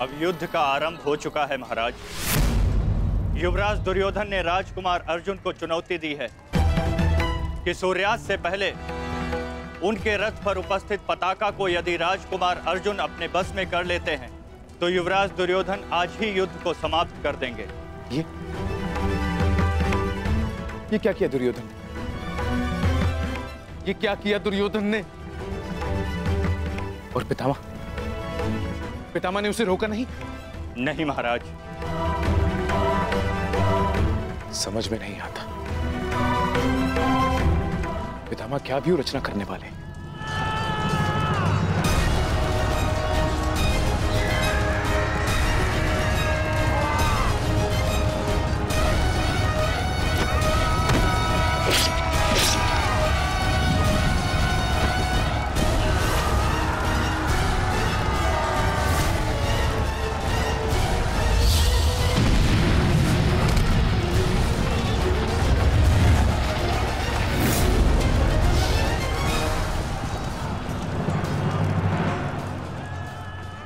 अब युद्ध का आरंभ हो चुका है महाराज। युवराज दुर्योधन ने राजकुमार अर्जुन को चुनौती दी है कि सूर्यास्त से पहले उनके रथ पर उपस्थित पताका को यदि राजकुमार अर्जुन अपने बस में कर लेते हैं तो युवराज दुर्योधन आज ही युद्ध को समाप्त कर देंगे। ये क्या किया दुर्योधन? ये क्या किया दुर्योधन ने? और पितामह ने उसे रोका नहीं? नहीं महाराज। समझ में नहीं आता पितामह क्या भी रचना करने वाले।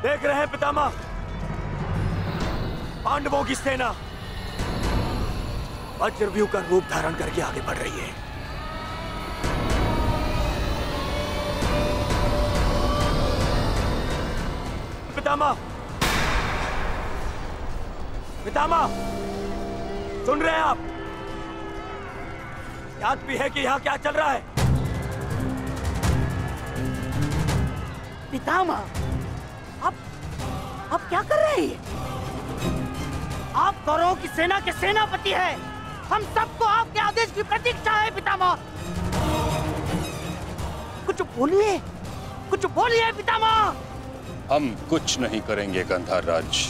देख रहे हैं पितामह, पांडवों की सेना वज्रव्यूह का रूप धारण करके आगे बढ़ रही है। पितामह, पितामह, सुन रहे हैं आप? याद भी है कि यहाँ क्या चल रहा है? पितामह, आप क्या कर रहे हैं? आप कौरवों की सेना के सेनापति हैं। हम सबको आपके आदेश की प्रतीक्षा है पितामह। कुछ बोलिए पितामह। हम कुछ नहीं करेंगे गंधार राज।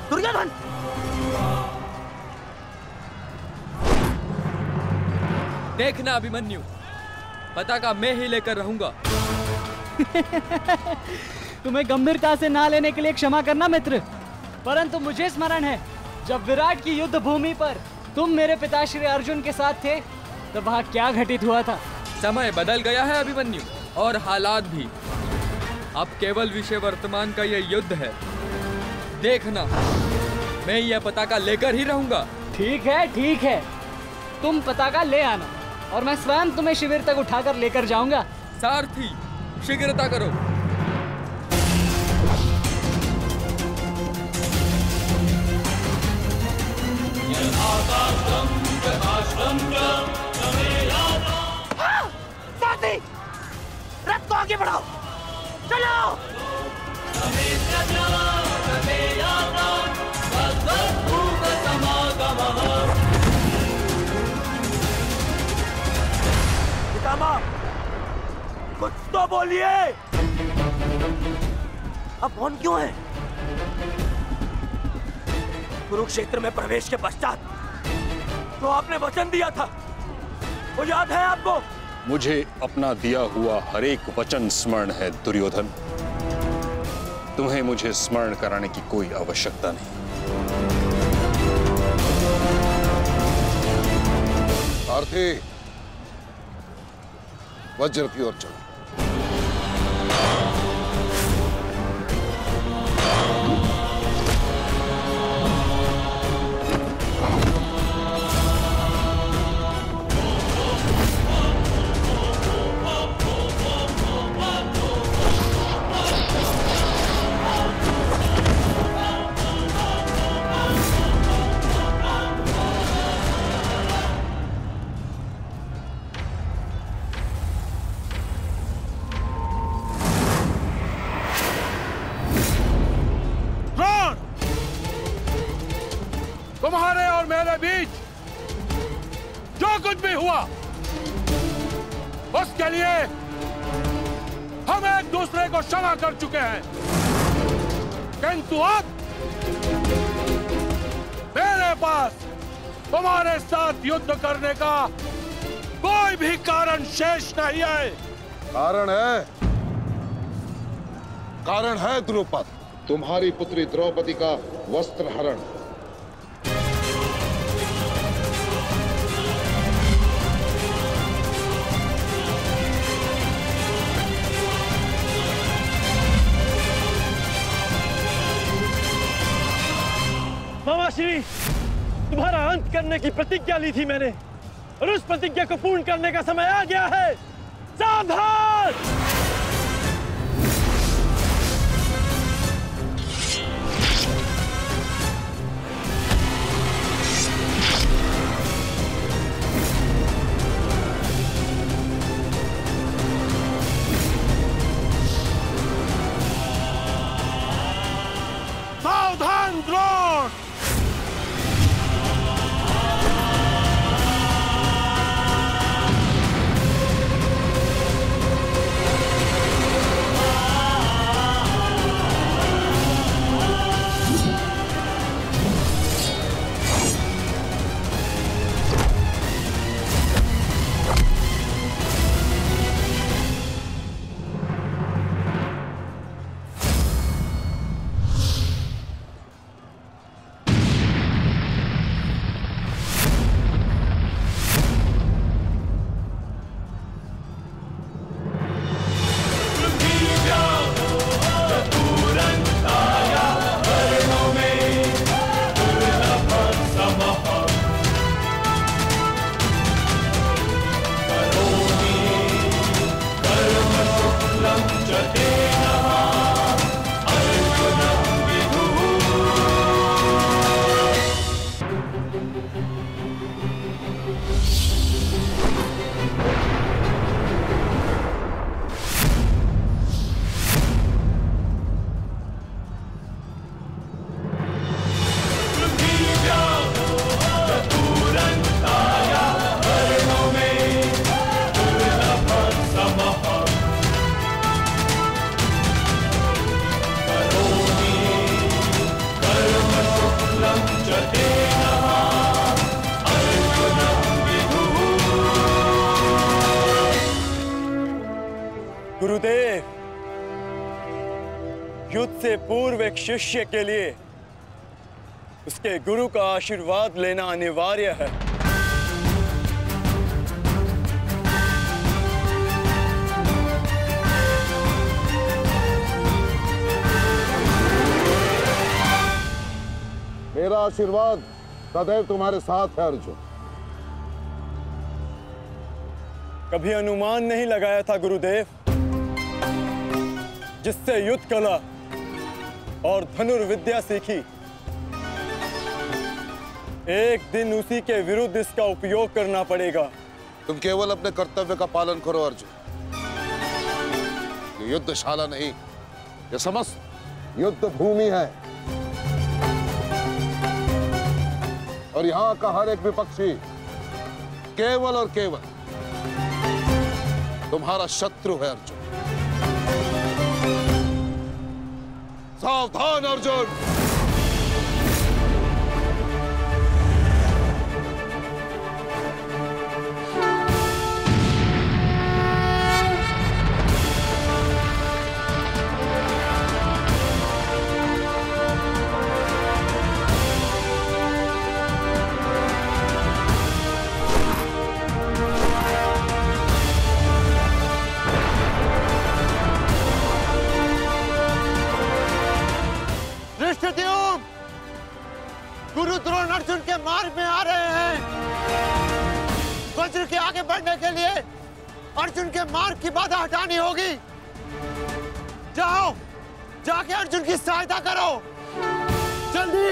दुर्योधन, देखना अभिमन्यु, पताका मैं ही लेकर रहूंगा। तुम्हें गंभीरता से ना लेने के लिए क्षमा करना मित्र, परंतु मुझे स्मरण है जब विराट की युद्ध भूमि पर तुम मेरे पिताश्री अर्जुन के साथ थे तो वहाँ क्या घटित हुआ था। समय बदल गया है अभिमन्यु, और हालात भी। अब केवल विषय वर्तमान का यह युद्ध है। देखना, मैं यह पताका लेकर ही रहूंगा। ठीक है, तुम पताका ले आना और मैं स्वयं तुम्हें शिविर तक उठाकर लेकर जाऊंगा। सारथी, शीघ्रता करो। सारथी, रथ को आगे बढ़ाओ, चलो। पितामह, कुछ तो बोलिए। अब मौन क्यों है? कुरुक्षेत्र में प्रवेश के पश्चात तो आपने वचन दिया था, वो याद है आपको? मुझे अपना दिया हुआ हर एक वचन स्मरण है दुर्योधन। तुम्हें मुझे स्मरण कराने की कोई आवश्यकता नहीं। सारथी, वज्र की ओर चलो। तुम्हारे और मेरे बीच जो कुछ भी हुआ उसके लिए हम एक दूसरे को क्षमा कर चुके हैं, किंतु अब मेरे पास तुम्हारे साथ युद्ध करने का कोई भी कारण शेष नहीं है। कारण है द्रुपद, तुम्हारी पुत्री द्रौपदी का वस्त्र हरण। जी, तुम्हारा अंत करने की प्रतिज्ञा ली थी मैंने, और उस प्रतिज्ञा को पूर्ण करने का समय आ गया है। सावधान! सावधान द्रोण! गुरुदेव, युद्ध से पूर्व एक शिष्य के लिए उसके गुरु का आशीर्वाद लेना अनिवार्य है। मेरा आशीर्वाद सदैव तुम्हारे साथ है अर्जुन। कभी अनुमान नहीं लगाया था गुरुदेव, जिससे युद्ध कला और धनुर्विद्या सीखी, एक दिन उसी के विरुद्ध इसका उपयोग करना पड़ेगा। तुम केवल अपने कर्तव्य का पालन करो अर्जुन। ये युद्धशाला नहीं, ये समस्त युद्ध भूमि है, और यहां का हर एक विपक्षी केवल और केवल तुम्हारा शत्रु है अर्जुन। सावधान अर्जुन! गुरु द्रोण अर्जुन के मार्ग में आ रहे हैं। वज्र के आगे बढ़ने के लिए अर्जुन के मार्ग की बाधा हटानी होगी। जाओ, जाके अर्जुन की सहायता करो, जल्दी।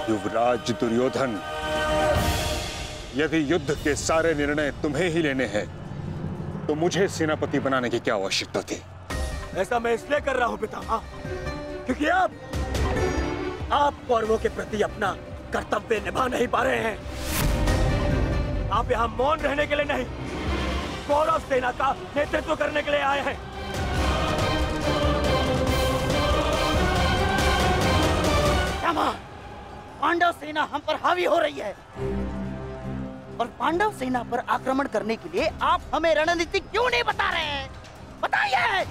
युवराज दुर्योधन, यदि युद्ध के सारे निर्णय तुम्हें ही लेने हैं, तो मुझे सेनापति बनाने की क्या आवश्यकता थी? ऐसा मैं इसलिए कर रहा हूं पितामह, क्योंकि आप कौरवों के प्रति अपना कर्तव्य निभा नहीं पा रहे हैं। आप यहाँ मौन रहने के लिए नहीं, कौरव सेना का नेतृत्व करने के लिए आए हैं। पांडव सेना हम पर हावी हो रही है, और पांडव सेना पर आक्रमण करने के लिए आप हमें रणनीति क्यों नहीं बता रहे हैं? बताइए।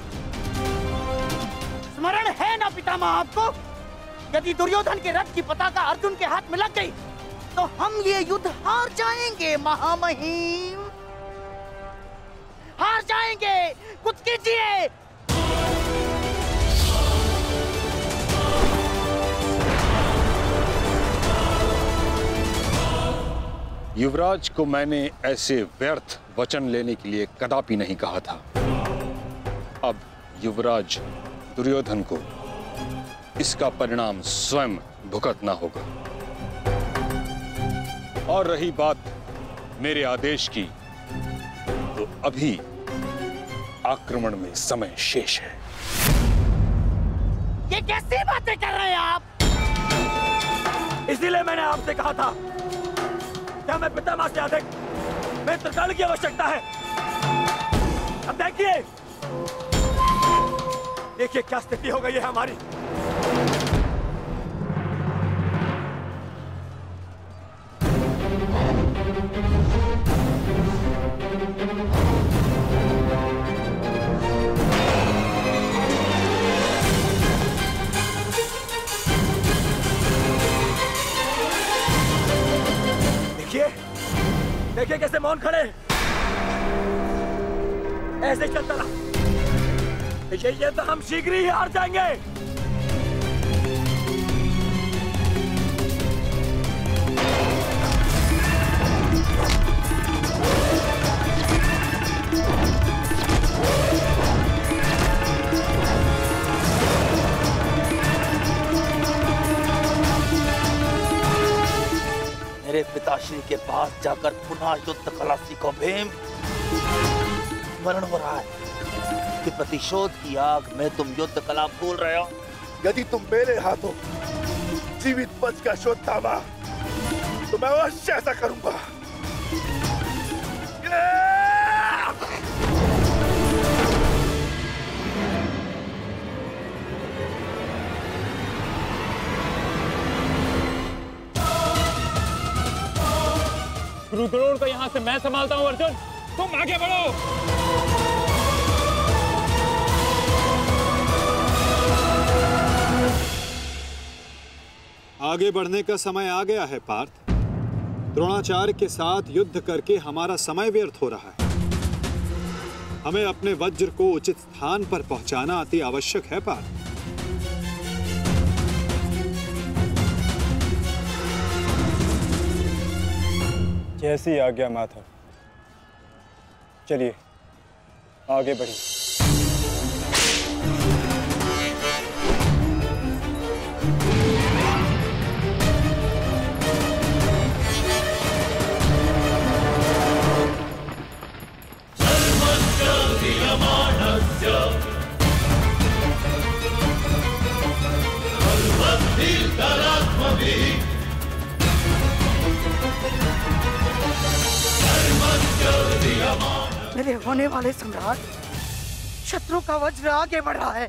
स्मरण है ना पितामह आपको? यदि दुर्योधन के रथ की पताका अर्जुन के हाथ में लग गई तो हम ये युद्ध हार जाएंगे महामहिम, हार जाएंगे। कुछ कीजिए। युवराज को मैंने ऐसे व्यर्थ वचन लेने के लिए कदापि नहीं कहा था। अब युवराज दुर्योधन को इसका परिणाम स्वयं भुगतना होगा। और रही बात मेरे आदेश की, तो अभी आक्रमण में समय शेष है। ये कैसी बातें कर रहे हैं आप? इसीलिए मैंने आपसे कहा था क्या मैं पितामह से अधिक मित्रगण की आवश्यकता है। अब देखिए देखिए क्या स्थिति हो गई है हमारी। देखिए कैसे मौन खड़े, ऐसे चलता रहा ये तो हम शीघ्र ही हार जाएंगे। मेरे पिताश्री के पास जाकर पुनः युद्ध कला सीखो भीम। स्मरण हो रहा है कि प्रतिशोध की आग में तुम युद्ध कला भूल रहे हो। यदि तुम मेरे हाथों जीवित बच का शोध थामा तो मैं अवश्य ऐसा करूंगा। गुरु द्रोण को यहाँ से मैं संभालता हूँ। अर्जुन तुम आगे बढ़ो। आगे बढ़ने का समय आ गया है पार्थ। द्रोणाचार्य के साथ युद्ध करके हमारा समय व्यर्थ हो रहा है। हमें अपने वज्र को उचित स्थान पर पहुंचाना अति आवश्यक है पार्थ। जैसी आज्ञा माता। चलिए आगे बढ़िए। मेरे होने वाले सम्राट, शत्रु का वज्र आगे बढ़ रहा है।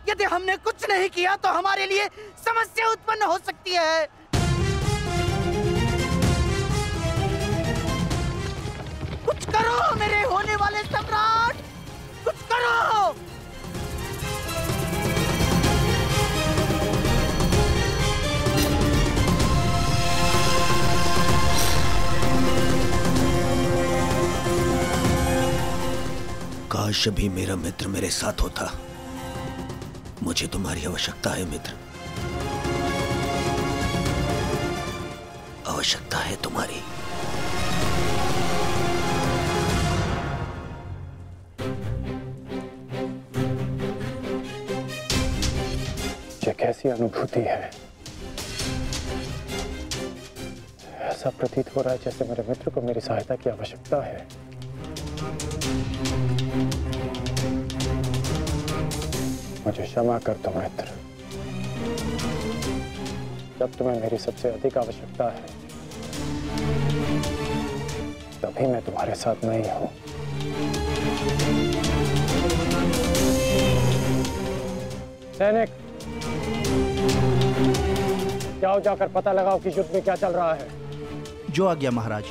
यदि हमने कुछ नहीं किया तो हमारे लिए समस्या उत्पन्न हो सकती है। कुछ करो मेरे होने वाले सम्राट, कुछ करो। काश भी मेरा मित्र मेरे साथ होता। मुझे तुम्हारी आवश्यकता है मित्र, आवश्यकता है तुम्हारी। ये कैसी अनुभूति है? ऐसा प्रतीत हो रहा है जैसे मेरे मित्र को मेरी सहायता की आवश्यकता है। मुझे क्षमा कर दो मित्र, जब तुम्हें मेरी सबसे अधिक आवश्यकता है तभी मैं तुम्हारे साथ नहीं हूं। सैनिक, जाओ जाकर पता लगाओ कि युद्ध में क्या चल रहा है। जो आज्ञा महाराज।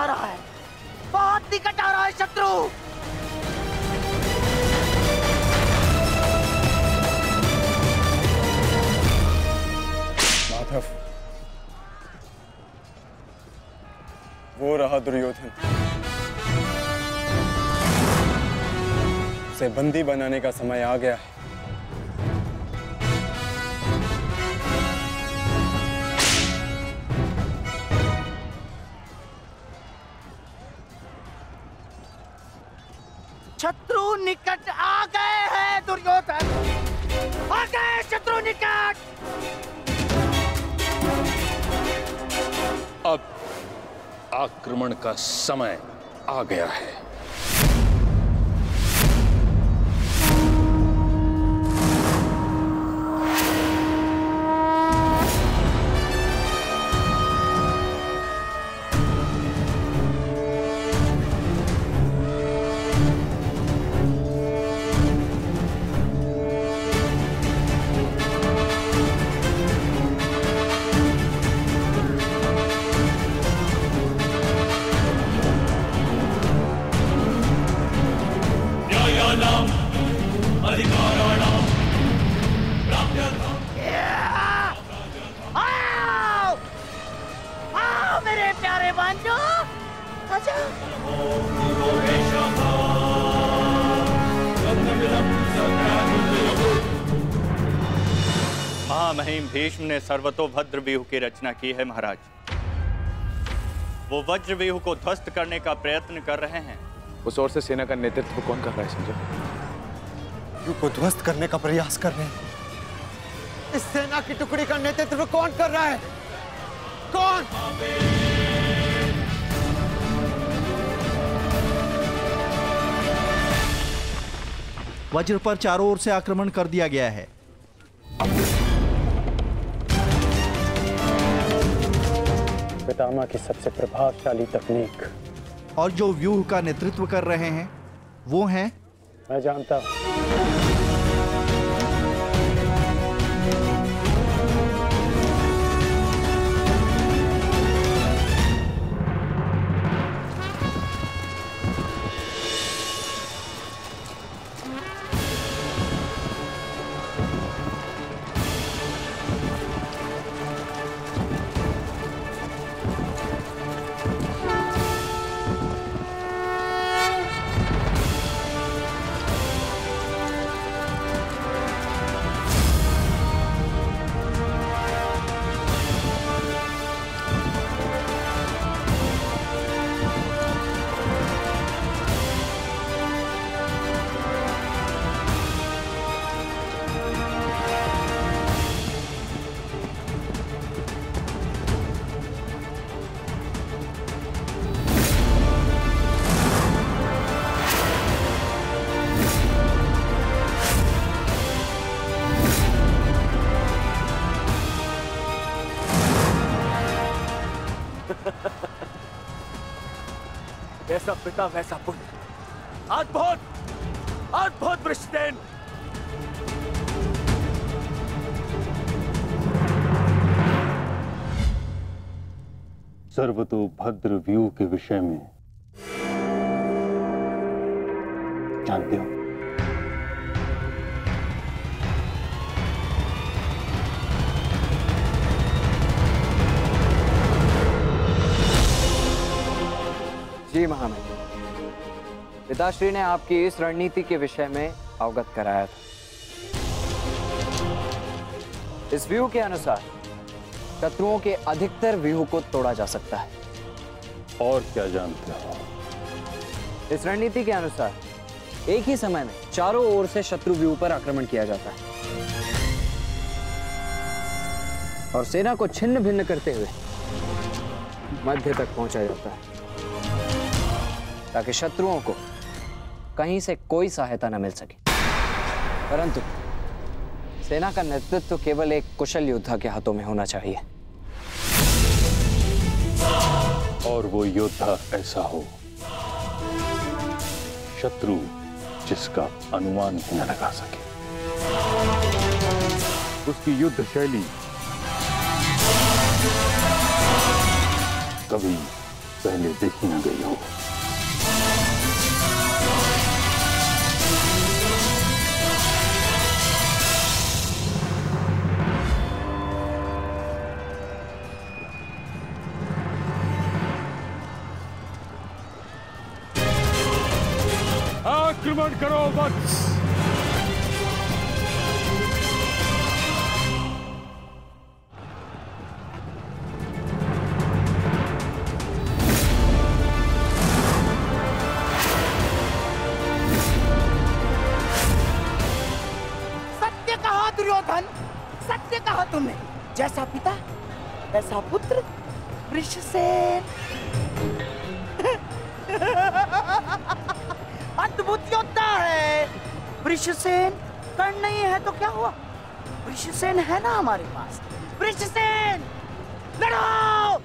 आ रहा है, बहुत निकट आ रहा है शत्रु। माधव, वो रहा दुर्योधन। उसे बंदी बनाने का समय आ गया है। शत्रु निकट आ गए हैं दुर्योधन, आ गए शत्रु निकट। अब आक्रमण का समय आ गया है। महामहिम भीष्म ने सर्वतोभद्र व्यूह की रचना की है महाराज। वो वज्र व्यूह को ध्वस्त करने का प्रयत्न कर रहे हैं। उस ओर से सेना का नेतृत्व कौन कर रहा है संजय? व्यूह को ध्वस्त करने का प्रयास कर रहे हैं। इस सेना की टुकड़ी का नेतृत्व कौन कर रहा है? कौन? वज्र पर चारों ओर से आक्रमण कर दिया गया है। पितामह की सबसे प्रभावशाली तकनीक। और जो व्यूह का नेतृत्व कर रहे हैं वो हैं? मैं जानता हूं। जैसा पिता वैसा पुत्र। अद्भुत, अद्भुत वृषसेन। सर्वतोभद्र व्यूह के विषय में जानते हो? जी महामहिम, पिताश्री ने आपकी इस रणनीति के विषय में अवगत कराया था। इस व्यूह के अनुसार शत्रुओं के अधिकतर व्यूह को तोड़ा जा सकता है। और क्या जानते हो? इस रणनीति के अनुसार एक ही समय में चारों ओर से शत्रु व्यूह पर आक्रमण किया जाता है और सेना को छिन्न भिन्न करते हुए मध्य तक पहुंचा जाता है ताकि शत्रुओं को कहीं से कोई सहायता न मिल सके। परंतु सेना का नेतृत्व केवल एक कुशल योद्धा के हाथों में होना चाहिए। और वो योद्धा ऐसा हो शत्रु जिसका अनुमान भी न लगा सके। उसकी युद्ध शैली कभी पहले देखी न गई हो। आक्रमण करो वत्स। सत्य कहा दुर्योधन, सत्य कहा तुमने। जैसा पिता वैसा पुत्र वृषसेन। अद्भुत योद्धा है वृषसेन। कर्ण नहीं है तो क्या हुआ, वृषसेन है ना हमारे पास। वृषसेन लड़ो।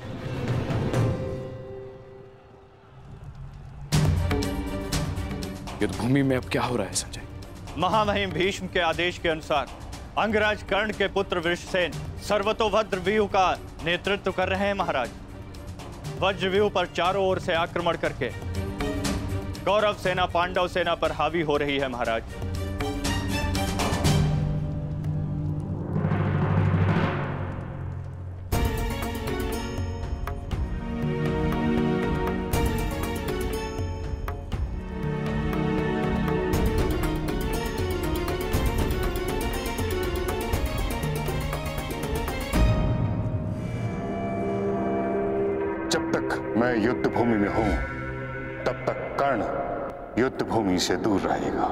युद्ध भूमि में अब क्या हो रहा है संजय? महामहिम भीष्म के आदेश के अनुसार अंगराज कर्ण के पुत्र वृषसेन सर्वतोभद्र व्यूह का नेतृत्व कर रहे हैं महाराज। वज्र व्यूह पर चारों ओर से आक्रमण करके कौरव सेना पांडव सेना पर हावी हो रही है महाराज। जब तक मैं युद्ध भूमि में हूं तब तक कर्ण युद्ध भूमि से दूर रहेगा।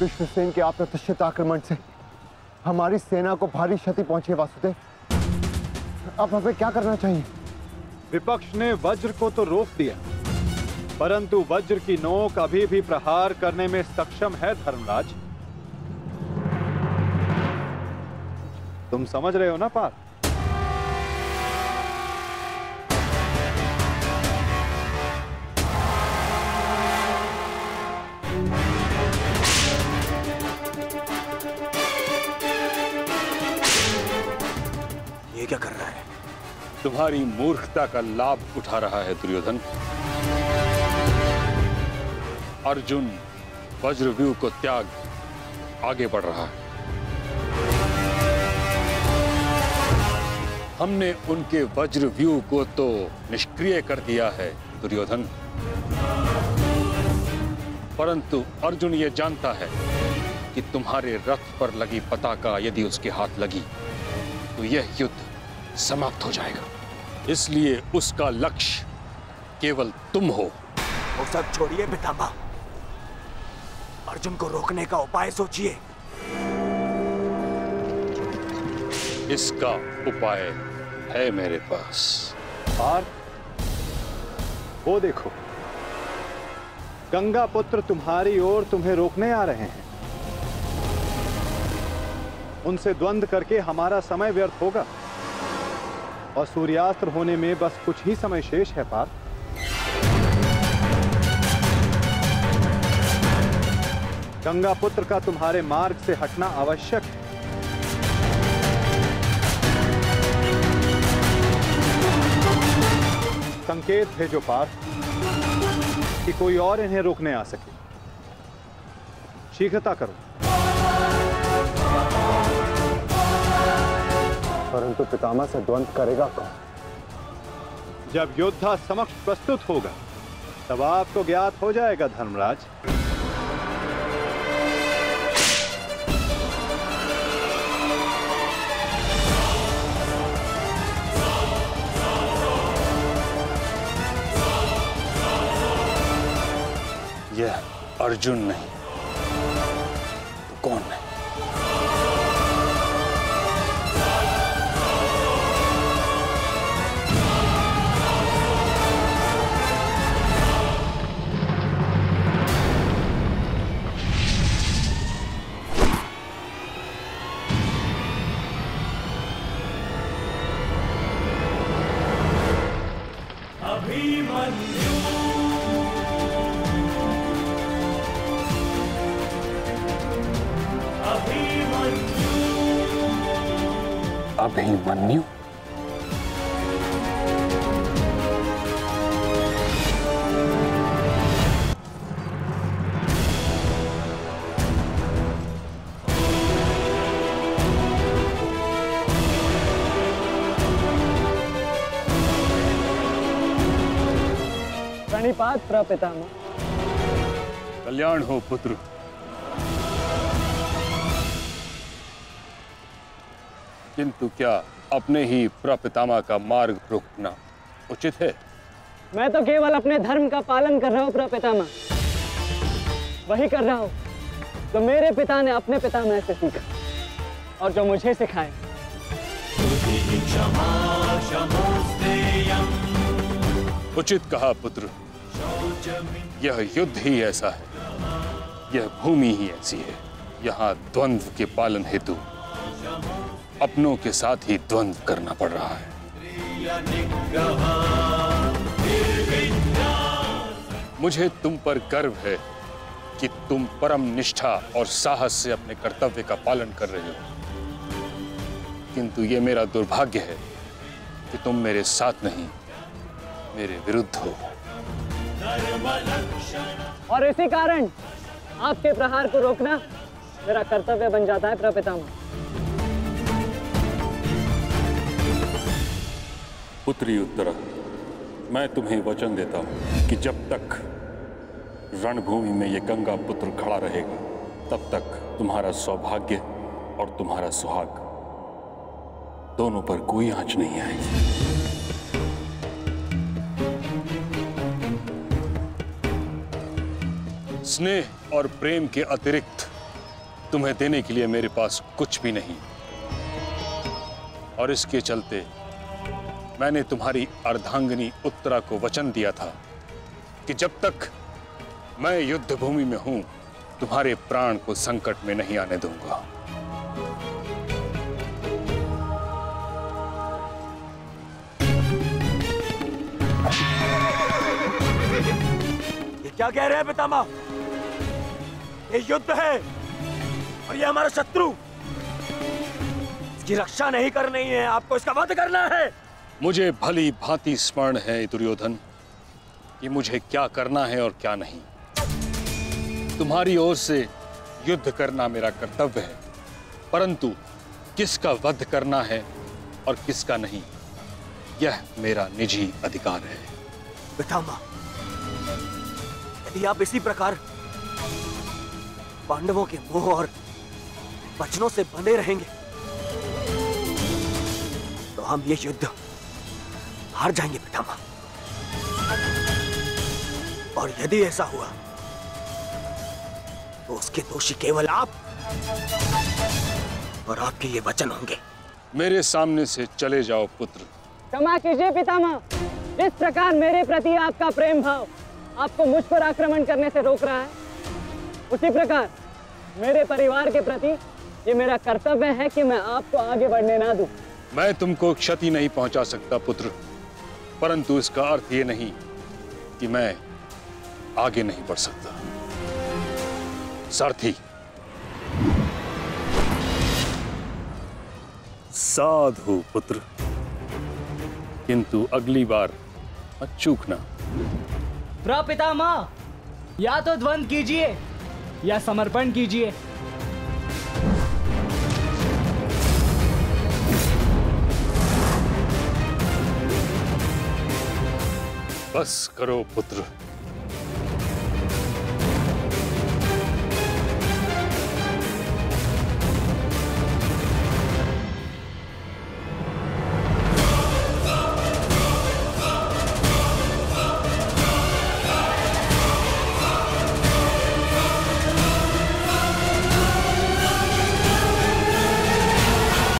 विश्वसेन के अप्रत्याशित आक्रमण से हमारी सेना को भारी क्षति पहुंची वासुदेव। अब हमें क्या करना चाहिए? विपक्ष ने वज्र को तो रोक दिया, परंतु वज्र की नोक अभी भी प्रहार करने में सक्षम है धर्मराज। तुम समझ रहे हो ना पार्थ? ये क्या कर रहा है? तुम्हारी मूर्खता का लाभ उठा रहा है दुर्योधन। अर्जुन वज्रव्यूह को त्याग आगे बढ़ रहा है। हमने उनके वज्रव्यूह को तो निष्क्रिय कर दिया है दुर्योधन, परंतु अर्जुन ये जानता है कि तुम्हारे रथ पर लगी पताका यदि उसके हाथ लगी तो यह युद्ध समाप्त हो जाएगा। इसलिए उसका लक्ष्य केवल तुम हो। वो सब छोड़िए पितामह, अर्जुन को रोकने का उपाय सोचिए। इसका उपाय है मेरे पास। पार्थ, वो देखो, गंगा पुत्र तुम्हारी ओर तुम्हें रोकने आ रहे हैं। उनसे द्वंद्व करके हमारा समय व्यर्थ होगा और सूर्यास्त होने में बस कुछ ही समय शेष है पार्थ। गंगा पुत्र का तुम्हारे मार्ग से हटना आवश्यक है। संकेत भेजो पार्थ कि कोई और इन्हें रोकने आ सके। शीघ्रता करो। परंतु पितामह से द्वंद्व करेगा कौन? जब योद्धा समक्ष प्रस्तुत होगा तब आपको ज्ञात हो जाएगा धर्मराज। यह अर्जुन नहीं तो कौन है? अभिमन्यु अभिमन्यु? प्रणिपात प्रपितामह। कल्याण हो पुत्र। किंतु क्या अपने ही प्रपितामह का मार्ग रोकना उचित है? मैं तो केवल अपने धर्म का पालन कर रहा हूँ प्रपितामह। वही कर रहा हूँ तो मेरे पिता ने अपने पितामह से सीखा और जो मुझे सिखाए। उचित कहा पुत्र। यह युद्ध ही ऐसा है, यह भूमि ही ऐसी है। यहाँ द्वंद्व के पालन हेतु अपनों के साथ ही द्वंद्व करना पड़ रहा है। मुझे तुम पर गर्व है कि तुम परम निष्ठा और साहस से अपने कर्तव्य का पालन कर रहे हो, किंतु ये मेरा दुर्भाग्य है कि तुम मेरे साथ नहीं, मेरे विरुद्ध हो। और इसी कारण आपके प्रहार को रोकना मेरा कर्तव्य बन जाता है प्रपितामह। पुत्री उत्तरा, मैं तुम्हें वचन देता हूं कि जब तक रणभूमि में ये गंगा पुत्र खड़ा रहेगा, तब तक तुम्हारा सौभाग्य और तुम्हारा सुहाग दोनों पर कोई आंच नहीं आएगी। स्नेह और प्रेम के अतिरिक्त तुम्हें देने के लिए मेरे पास कुछ भी नहीं, और इसके चलते मैंने तुम्हारी अर्धांगिनी उत्तरा को वचन दिया था कि जब तक मैं युद्ध भूमि में हूं, तुम्हारे प्राण को संकट में नहीं आने दूंगा। ये क्या कह रहे हैं पितामह? ये युद्ध है और ये हमारा शत्रु। इसकी रक्षा नहीं करनी है, आपको इसका वध करना है। मुझे भली भांति स्मरण है दुर्योधन कि मुझे क्या करना है और क्या नहीं। तुम्हारी ओर से युद्ध करना मेरा कर्तव्य है, परंतु किसका वध करना है और किसका नहीं, यह मेरा निजी अधिकार है। पितामह, यदि आप इसी प्रकार पांडवों के मोह और वचनों से बंधे रहेंगे तो हम ये युद्ध हार जाएंगे पितामह। और यदि ऐसा हुआ तो उसके दोषी केवल आप और आपके ये वचन होंगे। मेरे सामने से चले जाओ पुत्र। क्षमा कीजिए पितामह, जिस प्रकार मेरे प्रति आपका प्रेम भाव आपको मुझ पर आक्रमण करने से रोक रहा है, उसी प्रकार मेरे परिवार के प्रति ये मेरा कर्तव्य है कि मैं आपको आगे बढ़ने ना दूं। मैं तुमको क्षति नहीं पहुंचा सकता पुत्र, परंतु इसका अर्थ ये नहीं कि मैं आगे नहीं बढ़ सकता। सारथी, साधु पुत्र, किंतु अगली बार मत चूकना। प्रपितामह, या तो द्वंद्व कीजिए या समर्पण कीजिए। बस करो पुत्र,